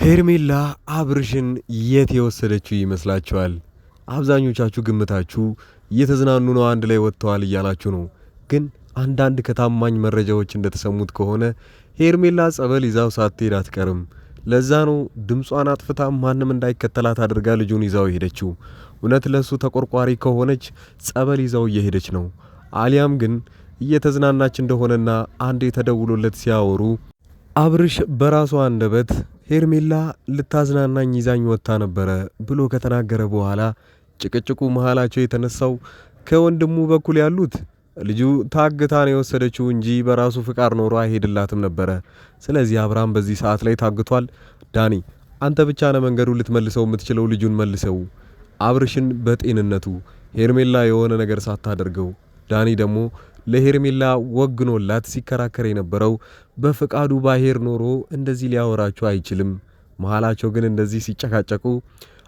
ሄርሜላ አብርሽን የት የወሰደችው ይመስላችኋል? አብዛኞቻችሁ ግምታችሁ እየተዝናኑ ነው አንድ ላይ ወጥተዋል እያላችሁ ነው። ግን አንዳንድ ከታማኝ መረጃዎች እንደተሰሙት ከሆነ ሄርሜላ ጸበል ይዛው ሳትሄድ አትቀርም። ለዛ ነው ድምጿን አጥፍታ ማንም እንዳይከተላት አድርጋ ልጁን ይዛው ሄደችው። እውነት ለሱ ተቆርቋሪ ከሆነች ጸበል ይዛው እየሄደች ነው። አሊያም ግን እየተዝናናች እንደሆነና አንዴ ተደውሎለት ሲያወሩ አብርሽ በራሱ አንደበት ሄርሜላ ልታዝናናኝ ይዛኝ ወጥታ ነበረ ብሎ ከተናገረ በኋላ ጭቅጭቁ መሃላቸው የተነሳው ከወንድሙ በኩል ያሉት ልጁ ታግታ ነው የወሰደችው እንጂ በራሱ ፍቃድ ኖሮ አይሄድላትም ነበረ። ስለዚህ አብርሃም በዚህ ሰዓት ላይ ታግቷል። ዳኒ አንተ ብቻ ነው መንገዱ ልትመልሰው የምትችለው፣ ልጁን መልሰው አብርሽን በጤንነቱ ሄርሜላ የሆነ ነገር ሳታደርገው። ዳኒ ደግሞ ለሄርሜላ ወግኖላት ሲከራከር የነበረው በፍቃዱ ባሄር ኖሮ እንደዚህ ሊያወራቸው አይችልም። መሃላቸው ግን እንደዚህ ሲጨቃጨቁ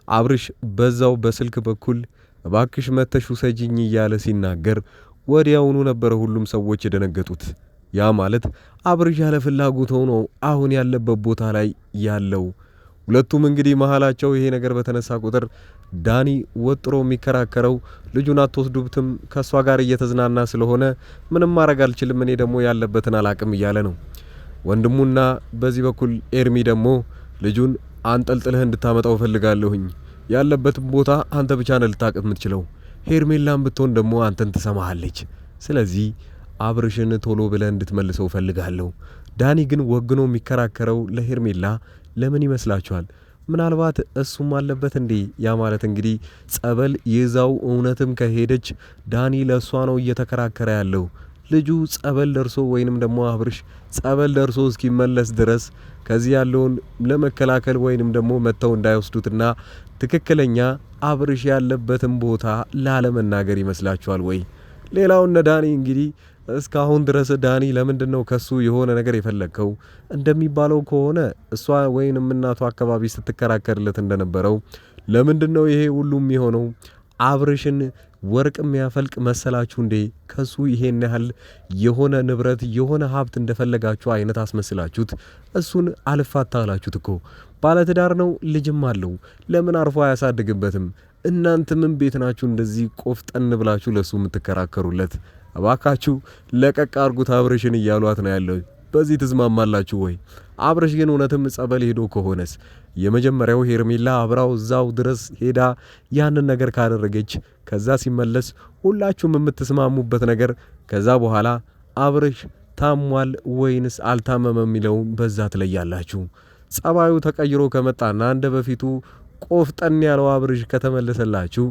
አብርሽ በዛው በስልክ በኩል እባክሽ መተሽ ውሰጂኝ እያለ ሲናገር ወዲያውኑ ነበረ ሁሉም ሰዎች የደነገጡት። ያ ማለት አብርሽ ያለ ፍላጎት ሆኖ አሁን ያለበት ቦታ ላይ ያለው። ሁለቱም እንግዲህ መሃላቸው ይሄ ነገር በተነሳ ቁጥር ዳኒ ወጥሮ የሚከራከረው ልጁን አትወስዱብትም ከሷ ጋር እየተዝናና ስለሆነ ምንም ማድረግ አልችልም፣ እኔ ደግሞ ያለበትን አላቅም እያለ ነው። ወንድሙና በዚህ በኩል ኤርሚ ደግሞ ልጁን አንጠልጥለህ እንድታመጣው ፈልጋለሁኝ፣ ያለበትን ቦታ አንተ ብቻ ነህ ልታቅም የምትችለው፣ ሄርሜላን ብትሆን ደግሞ አንተን ትሰማሃለች፣ ስለዚህ አብርሽን ቶሎ ብለህ እንድትመልሰው ፈልጋለሁ። ዳኒ ግን ወግኖ የሚከራከረው ለሄርሜላ ለምን ይመስላችኋል? ምናልባት እሱም አለበት እንዴ? ያ ማለት እንግዲህ ጸበል ይዛው እውነትም ከሄደች ዳኒ ለሷ ነው እየተከራከረ ያለው። ልጁ ጸበል ደርሶ ወይንም ደግሞ አብርሽ ጸበል ደርሶ እስኪመለስ ድረስ ከዚህ ያለውን ለመከላከል ወይንም ደግሞ መተው እንዳይወስዱትና ትክክለኛ አብርሽ ያለበትን ቦታ ላለመናገር ይመስላችኋል ወይ? ሌላው እነ ዳኒ እንግዲህ እስካሁን ድረስ ዳኒ ለምንድነው ከሱ የሆነ ነገር የፈለከው? እንደሚባለው ከሆነ እሷ ወይንም እናቱ አካባቢ ስትከራከርለት እንደነበረው ለምንድነው ይሄ ሁሉም የሆነው? አብርሽን ወርቅ የሚያፈልቅ መሰላችሁ እንዴ? ከሱ ይሄን ያህል የሆነ ንብረት የሆነ ሀብት እንደፈለጋችሁ አይነት አስመስላችሁት እሱን አልፋታላችሁት እኮ። ባለትዳር ነው፣ ልጅም አለው። ለምን አርፎ አያሳድግበትም? እናንተ ምን ቤት ናችሁ እንደዚህ ቆፍጠን ብላችሁ ለሱ የምትከራከሩለት? እባካችሁ ለቀቅ አርጉት አብርሽን እያሏት ነው ያለው። በዚህ ትስማማላችሁ ወይ? አብርሽ ግን እውነትም ጸበል ሄዶ ከሆነስ የመጀመሪያው ሄርሜላ አብራው እዛው ድረስ ሄዳ ያንን ነገር ካደረገች ከዛ ሲመለስ ሁላችሁም የምትስማሙበት ነገር ከዛ በኋላ አብርሽ ታሟል ወይንስ አልታመመም የሚለው በዛ ትለያላችሁ። ጸባዩ ተቀይሮ ከመጣና እንደ በፊቱ ቆፍጠን ያለው አብርሽ ከተመለሰላችሁ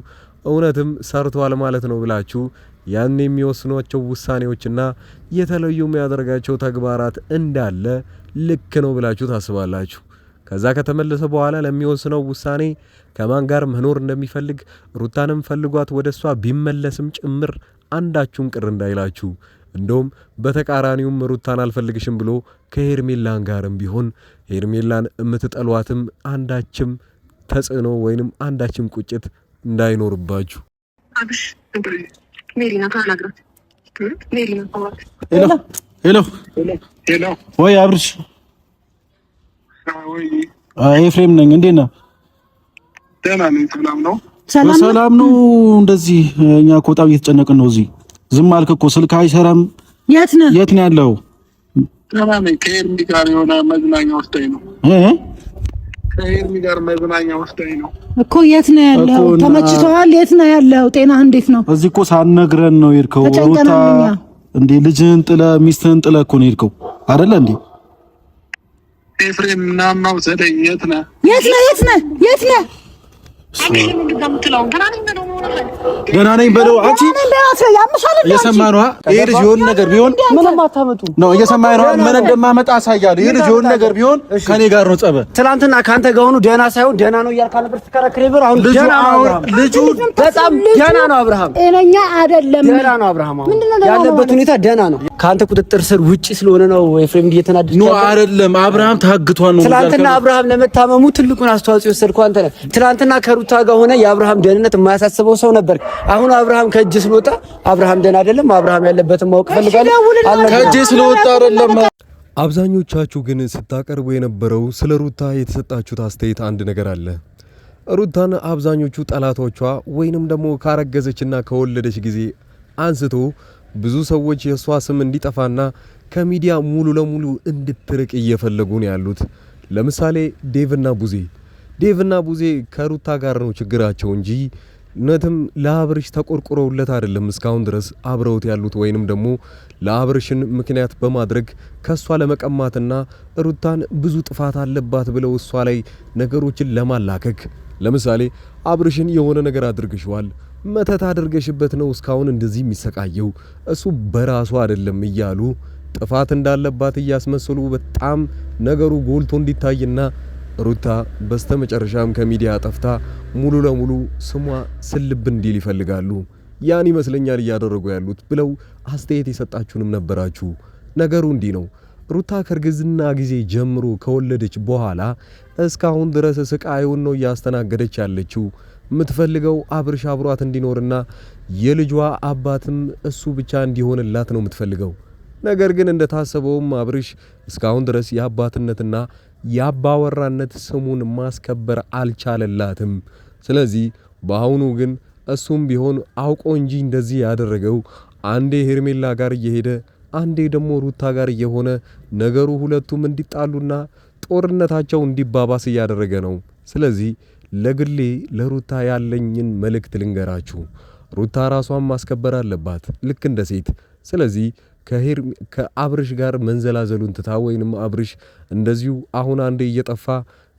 እውነትም ሰርቷል ማለት ነው ብላችሁ ያን የሚወስኗቸው ውሳኔዎችና የተለዩ የሚያደርጋቸው ተግባራት እንዳለ ልክ ነው ብላችሁ ታስባላችሁ። ከዛ ከተመለሰ በኋላ ለሚወስነው ውሳኔ ከማን ጋር መኖር እንደሚፈልግ ሩታንም ፈልጓት ወደሷ ቢመለስም ጭምር አንዳችሁም ቅር እንዳይላችሁ። እንደውም በተቃራኒውም ሩታን አልፈልግሽም ብሎ ከሄርሜላን ጋርም ቢሆን ሄርሜላን የምትጠሏትም አንዳችም ተጽዕኖ ወይንም አንዳችም ቁጭት እንዳይኖርባችሁ። አብሽ ሜሪና ካላግራት ሜሪና ሄሎ ወይ አብርሽ ኤፍሬም ነኝ። እንዴት ነህ? ደህና ነኝ። ሰላም ነው። እንደዚህ እኛ እኮ በጣም እየተጨነቅን ነው። እዚህ ዝም አልክ እኮ ስልክ አይሰራም። የት ነው ያለው? ደህና ነኝ። ከኤርሚ ጋር የሆነ መዝናኛ ወስደኝ ነው ከኤርሚ ጋር መዝናኛ ወስደኝ ነው እኮ። የት ነው ያለው? ተመችቶሃል? የት ነው ያለው? ጤናህ እንዴት ነው? እዚህ እኮ ሳትነግረን ነው የሄድከው። ሩታ እንዴ ልጅህን ጥለህ ሚስትህን ጥለህ እኮ ነው የሄድከው አይደለ እንዴ? ኤፍሬም ምናምን ወሰደኝ። የት ነህ? ደህና ነኝ በለው። አንቺ እየሰማህ ነዋ። ይሄ ልጅ የሆነ ነገር ቢሆን ምንም አታመጡ ነው። እየሰማህ ነዋ። ምን እንደማመጣ አሳያለሁ። ይሄ ልጅ የሆነ ነገር ቢሆን ከኔ ጋር ነው ጸበል። ትናንትና ካንተ ጋር ሆኖ ደህና ሳይሆን ደህና ነው እያልካ ነበር ስትከራከር ነበር። አሁን ደህና ነው። ልጁ በጣም ደህና ነው። አብርሃም ጤነኛ አይደለም። ደህና ነው። አብርሃም ያለበት ሁኔታ ደህና ነው። ካንተ ቁጥጥር ስር ውጪ ስለሆነ ነው ኤፍሬም እየተናደደ ነው። አይደለም አብርሃም ታግቷል ነው። ትናንትና አብርሃም ለመታመሙ ትልቁን አስተዋጽኦ ወሰድከው አንተ ነህ። ትናንትና ከሩታ ጋር ሆነ የአብርሃም ደህንነት የማያሳስበው ሰው ነበር። አሁን አብርሃም ከእጅ ስለወጣ አብርሃም ደህና አይደለም። አብርሃም ያለበትን ማወቅ ፈልጋለሁ። ከእጅ ስለወጣ አይደለም አብዛኞቻችሁ ግን ስታቀርቡ የነበረው ስለ ሩታ የተሰጣችሁት አስተያየት አንድ ነገር አለ። ሩታን አብዛኞቹ ጠላቶቿ ወይንም ደግሞ ካረገዘችና ከወለደች ጊዜ አንስቶ ብዙ ሰዎች የሷ ስም እንዲጠፋና ከሚዲያ ሙሉ ለሙሉ እንድትርቅ እየፈለጉ ነው ያሉት። ለምሳሌ ዴቭና ቡዜ ከሩታ ጋር ነው ችግራቸው እንጂ እውነትም ለአብርሽ ተቆርቆረውለት አይደለም እስካሁን ድረስ አብረውት ያሉት ወይንም ደግሞ ለአብርሽን ምክንያት በማድረግ ከሷ ለመቀማትና ሩታን ብዙ ጥፋት አለባት ብለው እሷ ላይ ነገሮችን ለማላከክ ለምሳሌ አብርሽን የሆነ ነገር አድርገሽዋል፣ መተት አድርገሽበት ነው እስካሁን እንደዚህ የሚሰቃየው እሱ በራሱ አይደለም እያሉ ጥፋት እንዳለባት እያስመሰሉ በጣም ነገሩ ጎልቶ እንዲታይና ሩታ በስተመጨረሻም ከሚዲያ ጠፍታ ሙሉ ለሙሉ ስሟ ስልብ እንዲል ይፈልጋሉ። ያን ይመስለኛል እያደረጉ ያሉት ብለው አስተያየት የሰጣችሁንም ነበራችሁ። ነገሩ እንዲህ ነው። ሩታ ከእርግዝና ጊዜ ጀምሮ ከወለደች በኋላ እስካሁን ድረስ ስቃዩን ነው እያስተናገደች ያለችው። የምትፈልገው አብርሽ አብሯት እንዲኖርና የልጇ አባትም እሱ ብቻ እንዲሆንላት ነው የምትፈልገው። ነገር ግን እንደታሰበውም አብርሽ እስካሁን ድረስ የአባትነትና የአባወራነት ስሙን ማስከበር አልቻለላትም። ስለዚህ በአሁኑ ግን እሱም ቢሆን አውቆ እንጂ እንደዚህ ያደረገው አንዴ ሄርሜላ ጋር እየሄደ አንዴ ደግሞ ሩታ ጋር እየሆነ ነገሩ ሁለቱም እንዲጣሉና ጦርነታቸው እንዲባባስ እያደረገ ነው። ስለዚህ ለግሌ ለሩታ ያለኝን መልእክት ልንገራችሁ። ሩታ ራሷን ማስከበር አለባት ልክ እንደ ሴት። ስለዚህ ከአብርሽ ጋር መንዘላዘሉን ትታ ወይንም አብርሽ እንደዚሁ አሁን አንዴ እየጠፋ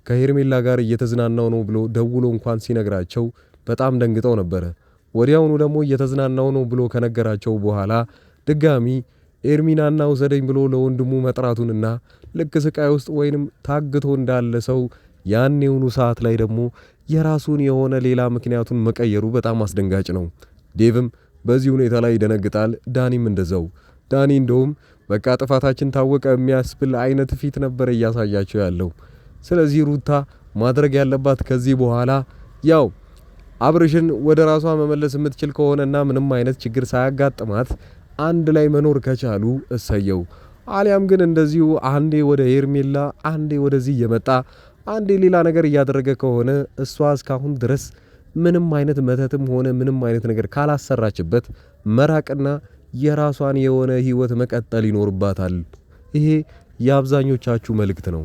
ከሄርሜላ ጋር እየተዝናናው ነው ብሎ ደውሎ እንኳን ሲነግራቸው በጣም ደንግጠው ነበረ። ወዲያውኑ ደግሞ እየተዝናናው ነው ብሎ ከነገራቸው በኋላ ድጋሚ ኤርሚናና ውሰደኝ ብሎ ለወንድሙ መጥራቱንና ልክ ስቃይ ውስጥ ወይንም ታግቶ እንዳለ ሰው ያኔውኑ ሰዓት ላይ ደግሞ የራሱን የሆነ ሌላ ምክንያቱን መቀየሩ በጣም አስደንጋጭ ነው። ዴቭም በዚህ ሁኔታ ላይ ይደነግጣል። ዳኒም እንደዛው። ዳኒ እንደውም በቃ ጥፋታችን ታወቀ የሚያስብል አይነት ፊት ነበር እያሳያቸው ያለው። ስለዚህ ሩታ ማድረግ ያለባት ከዚህ በኋላ ያው አብርሽን ወደ ራሷ መመለስ የምትችል ከሆነና ምንም አይነት ችግር ሳያጋጥማት አንድ ላይ መኖር ከቻሉ እሰየው። አሊያም ግን እንደዚሁ አንዴ ወደ ሄርሜላ አንዴ ወደዚህ እየመጣ አንዴ ሌላ ነገር እያደረገ ከሆነ እሷ እስካሁን ድረስ ምንም አይነት መተትም ሆነ ምንም አይነት ነገር ካላሰራችበት መራቅና የራሷን የሆነ ህይወት መቀጠል ይኖርባታል። ይሄ የአብዛኞቻችሁ መልእክት ነው።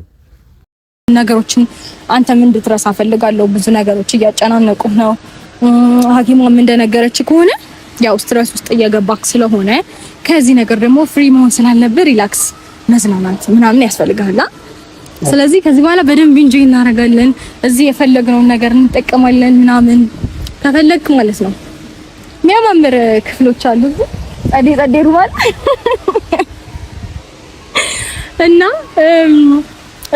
ነገሮችን አንተም እንድትረሳ ፈልጋለሁ። ብዙ ነገሮች እያጨናነቁ ነው። ሐኪሟም እንደነገረች ከሆነ ያው ስትረስ ውስጥ እየገባክ ስለሆነ ከዚህ ነገር ደግሞ ፍሪ መሆን ስላለብህ ሪላክስ መዝናናት ምናምን ያስፈልጋል። ስለዚህ ከዚህ በኋላ በደንብ ኢንጆይ እናደርጋለን። እዚህ የፈለግነውን ነገር እንጠቀማለን ምናምን ከፈለግክ ማለት ነው። የሚያማምር ክፍሎች አሉ። ጸዴ ሩማል እና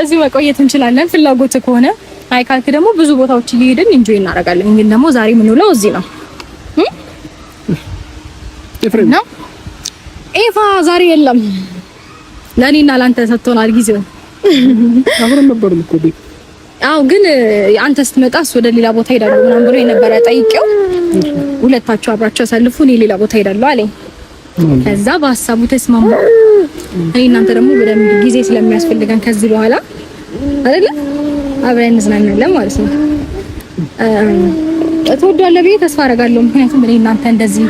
እዚህ መቆየት እንችላለን ፍላጎት ከሆነ። አይ ካልክ ደግሞ ብዙ ቦታዎች እየሄድን ኢንጆይ እናደርጋለን። ግን ደግሞ ዛሬ ምን ውለው እዚህ ነው ነው ኤፋ ዛሬ የለም። ለኔና ላንተ ሰጥቶናል ጊዜው። አብረን ነበር እኮ ቤት። አዎ ግን አንተ ስትመጣ ወደ ሌላ ቦታ ሄዳለሁ ምናምን ብሎ የነበረ ጠይቄው ሁለታችሁ አብራችሁ አሳልፉ እኔ ሌላ ቦታ ሄዳለሁ አለኝ። ከዛ በሐሳቡ ተስማማ። እኔ እናንተ ደግሞ በደንብ ጊዜ ስለሚያስፈልገን ከዚህ በኋላ አይደለ አብረን እንዝናናለን ማለት ነው። ተወዷለህ ብዬ ተስፋ አደርጋለሁ። ምክንያቱም እኔ እናንተ እንደዚህ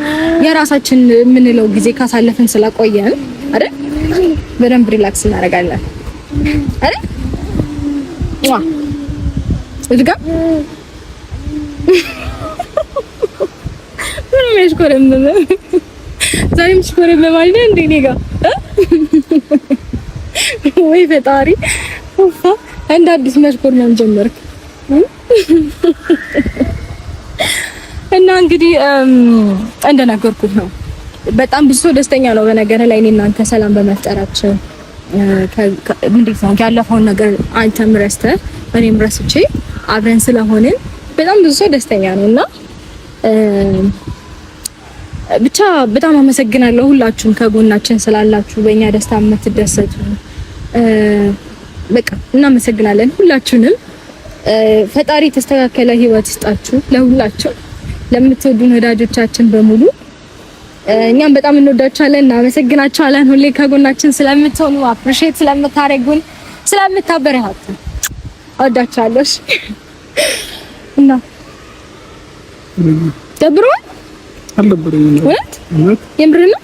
የራሳችን የምንለው ጊዜ ካሳለፍን ስለቆየን አይደል በደንብ ሪላክስ እናደርጋለን አይደል ዋ እድጋ ምን መስኮረም ዛሬም መስኮረም ማለት እንዴ ኔጋ ወይ ፈጣሪ ኡፋ እንደ አዲስ መስኮረም ጀመርክ እና እንግዲህ እንደነገርኩት ነው። በጣም ብዙ ሰው ደስተኛ ነው በነገር ላይ እኔና አንተ ሰላም በመፍጠራችን። እንዴት ነው ያለፈውን ነገር አንተም ረስተህ እኔም ረስቼ አብረን ስለሆንን በጣም ብዙ ሰው ደስተኛ ነውና ብቻ በጣም አመሰግናለሁ ሁላችሁም ከጎናችን ስላላችሁ በእኛ ደስታ የምትደሰቱ በቃ እናመሰግናለን ሁላችሁንም። ፈጣሪ ተስተካከለ ህይወት ይስጣችሁ ለሁላችሁ ለምትወዱን ወዳጆቻችን በሙሉ እኛም በጣም እንወዳችኋለን፣ እናመሰግናችኋለን። ሁሌ ከጎናችን ስለምትሆኑ አፕሪሼት ስለምታደርጉን ስለምታበረታቱን እወዳችኋለሁ። እና ደብሮ አልደብረኝም እውነት የምር ነው።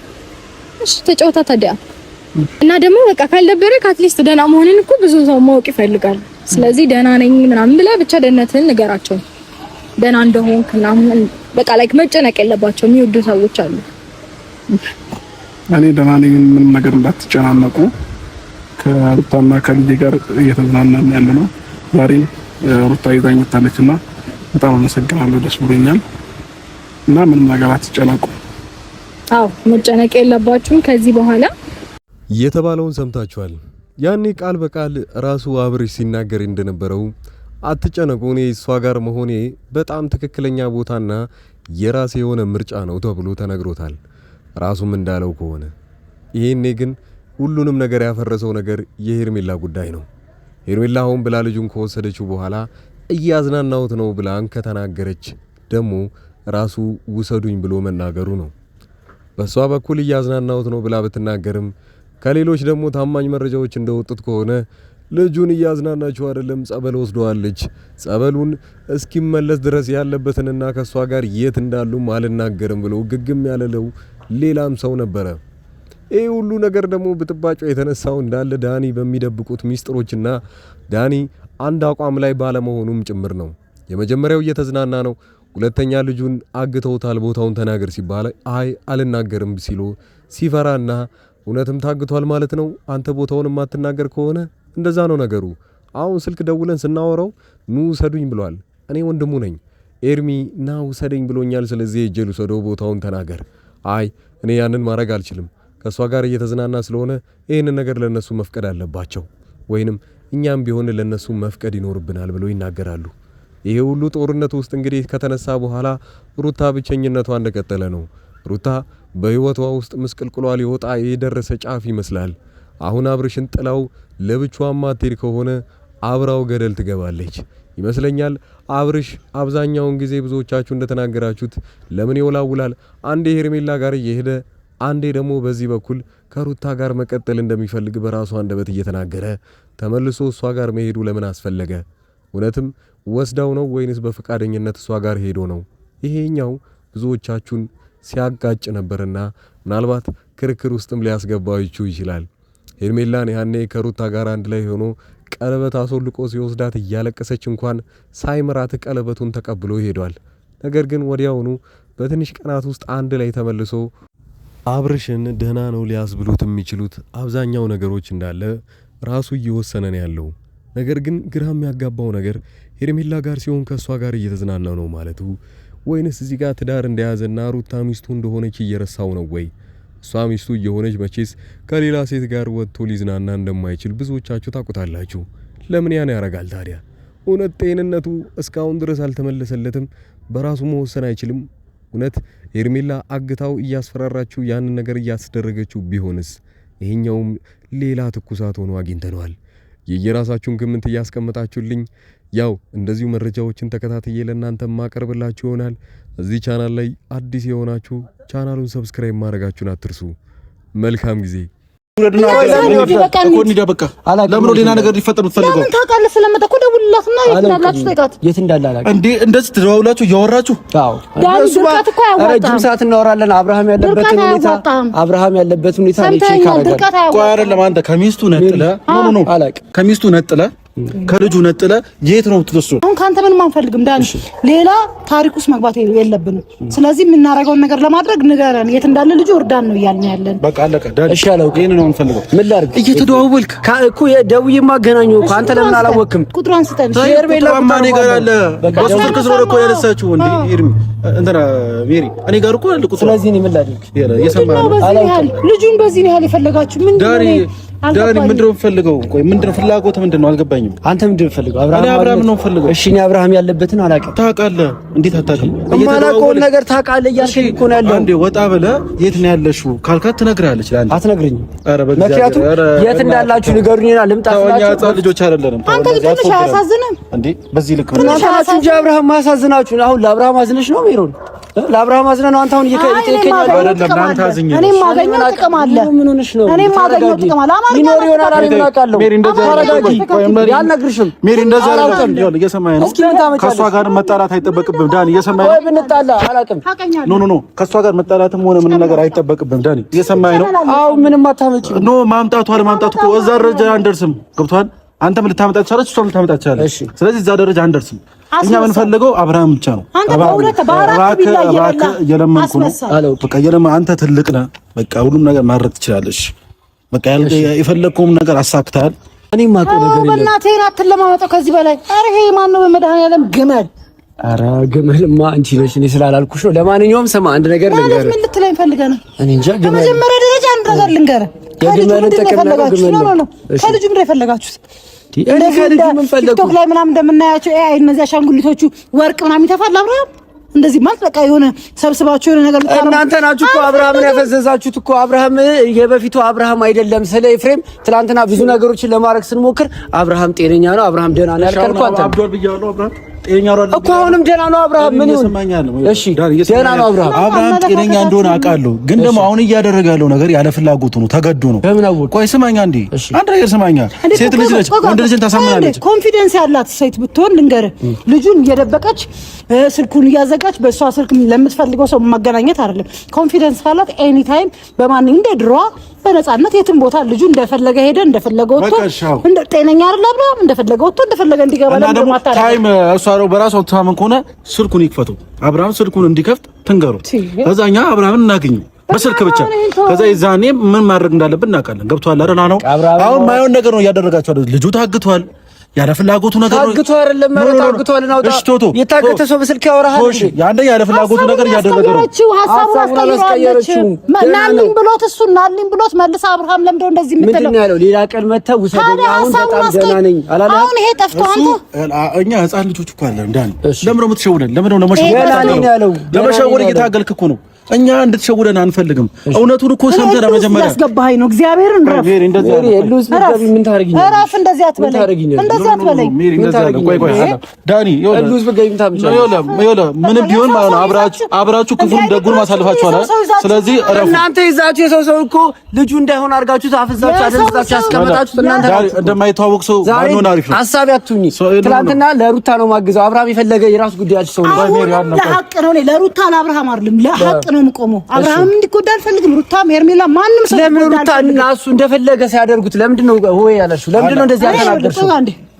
እሺ ተጫወታ ታዲያ እና ደግሞ በቃ ካልደበረክ አትሊስት ደህና መሆንን እኮ ብዙ ሰው ማወቅ ይፈልጋል። ስለዚህ ደህና ነኝ ምናምን ብለህ ብቻ ደህንነትህን ንገራቸው። ደህና እንደሆንክ ምናምን በቃ ላይክ መጨነቅ የለባቸው የሚወዱ ሰዎች አሉ። እኔ ደህና ነኝ፣ ምንም ነገር እንዳትጨናነቁ። ከሩታና ከልጄ ጋር እየተዝናናን ያለ ነው። ዛሬ ሩታ ይዛኝ መጣለችና በጣም አመሰግናለሁ፣ ደስ ብሎኛል። እና ምንም ነገር አትጨነቁ። አዎ መጨነቅ የለባችሁም ከዚህ በኋላ የተባለውን ሰምታችኋል። ያኔ ቃል በቃል ራሱ አብርሽ ሲናገር እንደነበረው አትጨነቁ፣ እኔ እሷ ጋር መሆኔ በጣም ትክክለኛ ቦታና የራሴ የሆነ ምርጫ ነው ተብሎ ተነግሮታል። ራሱም እንዳለው ከሆነ ይሄኔ ግን ሁሉንም ነገር ያፈረሰው ነገር የሄርሜላ ጉዳይ ነው። ሄርሜላ አሁን ብላ ልጁን ከወሰደችው በኋላ እያዝናናሁት ነው ብላን ከተናገረች ደግሞ ራሱ ውሰዱኝ ብሎ መናገሩ ነው። በሷ በኩል እያዝናናሁት ነው ብላ ብትናገርም ከሌሎች ደግሞ ታማኝ መረጃዎች እንደወጡት ከሆነ ልጁን እያዝናናችው አይደለም፣ ጸበል ወስደዋለች። ጸበሉን እስኪመለስ ድረስ ያለበትንና ከሷ ጋር የት እንዳሉም አልናገርም ብሎ ግግም ያለለው ሌላም ሰው ነበረ። ይህ ሁሉ ነገር ደግሞ ብጥባጮ የተነሳው እንዳለ ዳኒ በሚደብቁት ሚስጥሮችና ዳኒ አንድ አቋም ላይ ባለመሆኑም ጭምር ነው። የመጀመሪያው እየተዝናና ነው፣ ሁለተኛ ልጁን አግተውታል ቦታውን ተናገር ሲባል አይ አልናገርም ሲሉ ሲፈራና እውነትም ታግቷል ማለት ነው። አንተ ቦታውን የማትናገር ከሆነ እንደዛ ነው ነገሩ። አሁን ስልክ ደውለን ስናወራው ኑ ውሰዱኝ ብሏል። እኔ ወንድሙ ነኝ፣ ኤርሚ ና ውሰደኝ ብሎኛል። ስለዚህ እጄ ልውሰደው ቦታውን ተናገር። አይ እኔ ያንን ማድረግ አልችልም፣ ከእሷ ጋር እየተዝናና ስለሆነ ይህንን ነገር ለነሱ መፍቀድ አለባቸው፣ ወይንም እኛም ቢሆን ለነሱ መፍቀድ ይኖርብናል ብሎ ይናገራሉ። ይሄ ሁሉ ጦርነት ውስጥ እንግዲህ ከተነሳ በኋላ ሩታ ብቸኝነቷ እንደቀጠለ ነው። ሩታ በህይወቷ ውስጥ ምስቅልቅሏ ሊወጣ የደረሰ ጫፍ ይመስላል። አሁን አብርሽን ጥላው ለብቻዋ ማትሄድ ከሆነ አብራው ገደል ትገባለች ይመስለኛል። አብርሽ አብዛኛውን ጊዜ ብዙዎቻችሁ እንደተናገራችሁት ለምን ይወላውላል? አንዴ ሄርሜላ ጋር እየሄደ አንዴ ደግሞ በዚህ በኩል ከሩታ ጋር መቀጠል እንደሚፈልግ በራሱ አንደበት እየተናገረ ተመልሶ እሷ ጋር መሄዱ ለምን አስፈለገ? እውነትም ወስዳው ነው ወይንስ በፈቃደኝነት እሷ ጋር ሄዶ ነው? ይሄኛው ብዙዎቻችሁን ሲያጋጭ ነበርና ምናልባት ክርክር ውስጥም ሊያስገባችሁ ይችላል። ሄርሜላን ያኔ ከሩታ ጋር አንድ ላይ ሆኖ ቀለበት አስወልቆ ሲወስዳት እያለቀሰች እንኳን ሳይምራት ቀለበቱን ተቀብሎ ሄዷል። ነገር ግን ወዲያውኑ በትንሽ ቀናት ውስጥ አንድ ላይ ተመልሶ አብርሽን ደህና ነው ሊያስብሉት የሚችሉት አብዛኛው ነገሮች እንዳለ ራሱ እየወሰነ ነው ያለው። ነገር ግን ግራ የሚያጋባው ነገር ሄርሜላ ጋር ሲሆን ከእሷ ጋር እየተዝናና ነው ማለቱ ወይንስ እዚህ ጋር ትዳር እንደያዘና ሩታ ሚስቱ እንደሆነች እየረሳው ነው ወይ? እሷ ሚስቱ እየሆነች መቼስ ከሌላ ሴት ጋር ወጥቶ ሊዝናና እንደማይችል ብዙዎቻችሁ ታውቁታላችሁ። ለምን ያን ያረጋል ታዲያ? እውነት ጤንነቱ እስካሁን ድረስ አልተመለሰለትም? በራሱ መወሰን አይችልም? እውነት ሄርሜላ አግታው እያስፈራራችሁ ያንን ነገር እያስደረገችው ቢሆንስ? ይሄኛውም ሌላ ትኩሳት ሆኖ አግኝተነዋል። የየራሳችሁን ግምት እያስቀመጣችሁልኝ ያው እንደዚሁ መረጃዎችን ተከታትዬ ለእናንተ ማቀርብላችሁ ይሆናል። እዚህ ቻናል ላይ አዲስ የሆናችሁ ቻናሉን ሰብስክራይብ ማድረጋችሁን አትርሱ። መልካም ጊዜ። ለምን ሌላ ነገር ሊፈጠር ብትፈልገው? ለምን ታውቃለህ? ስለመጣ እኮ ደውልላትና የት እንዳላችሁ ጠይቃት። የት እንዳላላችሁ እንዴ? እንደዚህ ተደዋውላችሁ እያወራችሁ? አዎ ድርቀት እኮ አያዋጣም። ረጅም ሰዓት እናወራለን። አብርሃም ያለበትን ሁኔታ ቼክ አደረጋለሁ። ቆይ አይደለም አንተ ከሚስቱ ነጥለ ኖ ከሚስቱ ነጥለ ከልጁ ነጥለ የት ነው ትተሱ? አሁን ካንተ ምንም አንፈልግም ዳኒ፣ ሌላ ታሪክ ውስጥ መግባት የለብንም። ስለዚህ የምናደርገውን ነገር ለማድረግ ንገረን። የት እንዳለ ልጁ እርዳን ነው እያልን ያለን። በቃ አለቀ ዳኒ። እሺ አለው። ይሄን ነው እንፈልገው። ምን ላድርግ? እየተደዋወልክ እኮ ደውዬ ማገናኘው እኮ አንተ ለምን አላወቅም? ቁጥሯን ስጠን። ሄርሜላ ማን ጋር አለ? በሱ ስልክ ስለሆነ እኮ ያነሳችሁ እንዴ? ሄርሜ እንትና ሜሪ እኔ ጋር እኮ አለ ቁጥሩ። ስለዚህ እኔ ምን ላድርግ? እየሰማህ ነው? ልጁን በዚህ ነው ያህል የፈለጋችሁ ምንድነው? ዳኒ ምንድነው ፈልገው? ቆይ ምንድነው ፍላጎት ምንድነው? አልገባኝም። አንተ ምንድነው ፈልገው? አብርሃም ነው ፈልገው። እሺ እኔ አብርሃም ያለበትን አላውቅም። ታውቃለህ? እንዴት አታውቅም? የማላውቀውን ነገር ታውቃለህ እያልከኝ እኮ ነው ያለው። አንዴ ወጣ ብለህ የት ነው ያለሽው ካልካት ትነግርሃለች። ለአንተ አትነግረኝም። ኧረ በእግዚአብሔር ምክንያቱም የት እንዳላችሁ ንገሩኝና ልምጣ ስላችሁ ህፃን ልጆች አይደለንም። አንተ ልጅ አያሳዝንም እንዴ? በዚህ ልክ እናንተ ናችሁ እንጂ አብርሃም ማሳዝናችሁ። አሁን ለአብርሃም አዝነሽ ነው ሜሮን? ለአብርሃም አዝነህ ነው አንተ አሁን እየከለከኝ አይደለም። ለአንተ አዝኜ ነው። እኔ ማገኘው ጥቅም አለ። ምን ሆነሽ ነው? እኔ ማገኘው ጥቅም አለ። አማርኛ ሊኖር ይሆናል አይደል? አውቃለሁ። ሜሪ እንደዛ ያልነግርሽም ሜሪ እንደዛ አይደለም። ይኸውልህ እየሰማኸኝ ነው። ከእሷ ጋር መጣላት አይጠበቅብህም ዳኒ። እየሰማኸኝ ነው። ብንጣላ አላውቅም። ኖ ከእሷ ጋር መጣላትም ሆነ ምን ነገር አይጠበቅብህም ዳኒ። እየሰማኸኝ ነው። አዎ ምንም አታመጪም። ኖ ማምጣቱ አለማምጣቱ እኮ እዛ ደረጃ አንደርስም። ገብቶሃል? አንተም ልታመጣ ትችላለች፣ እሷም ልታመጣ ትችላለች። ስለዚህ እዛ ደረጃ አንደርስም። እኛ የምንፈልገው አብርሃም ብቻ ነው። አንተ በእውነት በአራት ቢላ እየለመንኩ ነው። በቃ አንተ ትልቅ ነህ። በቃ ሁሉም ነገር ማድረግ ትችላለሽ። በቃ የፈለግከውም ነገር አሳክተሃል። እኔም ማውቀው ነገር የለም። በእናትህ አትለማመጠው ከዚህ በላይ። ኧረ ይሄ ማን ነው በመድኃኒዓለም ግመል? ኧረ ግመልማ አንቺ ነሽ፣ እኔ ስላላልኩሽ ነው። ለማንኛውም ስማ አንድ ነገር ልንገርህ። ምን ልትለኝ ፈልገህ ነው? እኔ እንጃ። በመጀመሪያ ደረጃ አንድ ነገር ልንገርህ። የግመልን ጥቅም ነው ግመል ነው። ከልጁ ምንድን ነው የፈለጋችሁት? እኔ ከልጁ ምን ፈለኩ? ቲክቶክ ላይ ምናምን እንደምናያቸው ኤአይ እነዚህ አሻንጉሊቶቹ ወርቅ ምናምን ይተፋል አብርሃም እንደዚህ ማለት በቃ የሆነ ሰብስባችሁ የሆነ ነገር ልታረጉ እናንተ ናችሁ እኮ አብርሃምን ያፈዘዛችሁት እኮ። አብርሃም የበፊቱ አብርሃም አይደለም። ስለ ኤፍሬም ትናንትና ብዙ ነገሮችን ለማድረግ ስንሞክር አብርሃም ጤነኛ ነው፣ አብርሃም ደህና ነው ያልከው አንተ አብዷል ብያለሁ። አብርሃም ጤነኛ ነው እኮ አሁንም ደህና ነው አብርሃም። ምን ይሁን እሺ፣ ደህና ነው አብርሃም ጤነኛ እንደሆነ አውቃለሁ። ግን ደግሞ አሁን እያደረገ ያለው ነገር ያለ ፍላጎቱ ነው፣ ተገዶ ነው። ቆይ ስማኛ እንዴ አንድ ነገር ስማኛ። ሴት ልጅ ነች፣ ወንድ ልጅን ታሳምናለች። ኮንፊደንስ ያላት ሴት ብትሆን ልንገርህ፣ ልጁን እየደበቀች ስልኩን እያዘጋች በእሷ ስልክ ለምትፈልገው ሰው ማገናኘት አይደለም። ኮንፊደንስ ካላት ኤኒ ታይም በማንኛውም እንደ ድሮዋ በነፃነት የትም ቦታ ልጁ እንደፈለገ ሄደ እንደፈለገ ወጥቶ እንደ ጤነኛ አይደል አብርሃም እንደፈለገ ወጥቶ እንደፈለገ እንዲገባ ለምን ማታረግ ታይም እሷ ነው በራሷ ተማመን ከሆነ ስልኩን ይክፈቱ። አብርሃም ስልኩን እንዲከፍት ትንገሩት። ከዛኛ አብርሃምን እናገኘው በስልክ ብቻ። ከዛ ይዛኔ ምን ማድረግ እንዳለብን እናውቃለን። ገብቷል አይደል? ነው አሁን ማየውን ነገር ነው እያደረጋችሁ አይደል? ልጁ ታግቷል። ያለ ፍላጎቱ ነገር ነው። ታግቷል አይደለም ማለት ታግቷል ነው። የታገተ ሰው በስልክ ያወራሃል እንዴ? ያንደ ያለ ፍላጎቱ ነገር እያደረገ ነው። ሀሳቡን አስቀየረችው። ናልኝ ብሎት እሱ ናልኝ ብሎት መልስ አብርሃም ለምደው እንደዚህ የምትለው ምንድን ነው ያለው? ሌላ ቀን መተው ውሰደኝ አሁን በጣም ደህና ነኝ አላለ። አሁን ይሄ ጠፍቶ አንተ እኛ ህፃን ልጆች እኮ አለን እንዳን ለምን ነው የምትሸውደን? ለምን ነው ለመሸወድ እየታገልክ እኮ ነው። እኛ እንድትሸውደን አንፈልግም። እውነቱን እኮ ሰምተና መጀመሪያ ያስገባኸኝ ነው። እግዚአብሔርን ረፍ ሜሪ እንደዚህ ምን ታረጊኝ? ረፍ እንደዚህ አትበለኝ፣ እንደዚህ አትበለኝ። ሜሪ እንደዚህ ቆይ ዳኒ ሉዝ በገይም ታምጫለሽ። ምንም ቢሆን ማለት ነው አብራችሁ ክፉን ደጉን ማሳልፋችኋል። ስለዚህ እናንተ ይዛችሁ የሰው ሰው እኮ ልጁ እንዳይሆን አድርጋችሁ አፍዛችሁ አደንዛችሁ ያስቀመጣችሁት እናንተ ናችሁ። እንደማይተዋወቅ ሰው ባይሆን አሪፍ ነው። ሐሳብ ያቱኝ ትናንትና ለሩታ ነው ማግዘው። አብርሃም የፈለገ የራሱ ጉዳያችሁ ሰው ነው። ሜሪ ያለ ለሐቅ ነው። ለሩታ ለአብርሃም አይደለም ለሐቅ ነው የምቆመው። አብርሃም እንዲጎዳ አልፈልግም። ሩታም ሄርሜላ ማንም ሰው ለምን ሩታ እና እሱ እንደፈለገ ሲያደርጉት ለምንድን ነው ሆይ ያለሽው? ለምንድን ነው እንደዚህ ያተናገርሽው?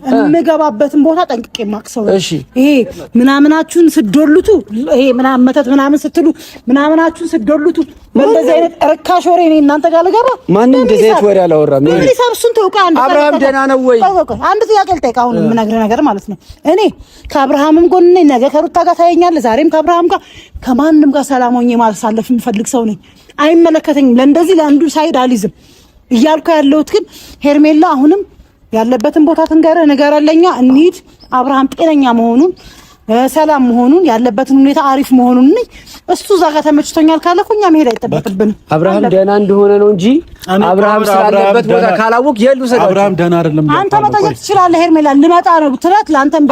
የምገባበትን ቦታ ጠንቅቄ የማቅሰው ነው። ይሄ ምናምናችሁን ስትዶሉቱ ይሄ ምናምን መተት ምናምን ስትሉ ምናምናችሁን ስትዶሉቱ በእንደዚህ አይነት ርካሽ ወሬ እኔ እናንተ ጋር ልገባ ማንም እንደዚህ አይነት ወሬ አላወራም። ምን ሊሰብሱን ተውቃ አንድ አብርሃም ደህና ነው ወይ? አንድ ጥያቄ ልጠይቅ። አሁን የምነግርህ ነገር ማለት ነው እኔ ከአብርሃምም ጎን ነኝ። ነገ ከሩታ ጋር ታየኛለህ። ዛሬም ከአብርሃም ጋር ከማንም ጋር ሰላም ሆኜ ማሳለፍ የምፈልግ ሰው ነኝ። አይመለከተኝም። ለእንደዚህ ለአንዱ ሳይድ አልይዝም እያልኩ ያለሁት ግን ሄርሜላ አሁንም ያለበትን ቦታ ትንገረ ነገራለኛ እንሂድ። አብርሃም ጤነኛ መሆኑን ሰላም መሆኑን ያለበትን ሁኔታ አሪፍ መሆኑን እሱ እዛ ጋር ተመችቶኛል ካለ እኮ እኛ መሄድ አይጠበቅብንም። አብርሃም ደህና እንደሆነ ነው እንጂ አብርሃም ስላለበት ቦታ ካላወቅ የሉ ሰዳው አብርሃም ደህና አይደለም። አንተ መጠየቅ ትችላለህ። ሄርሜላ ልመጣ ነው ብትላት ለአንተም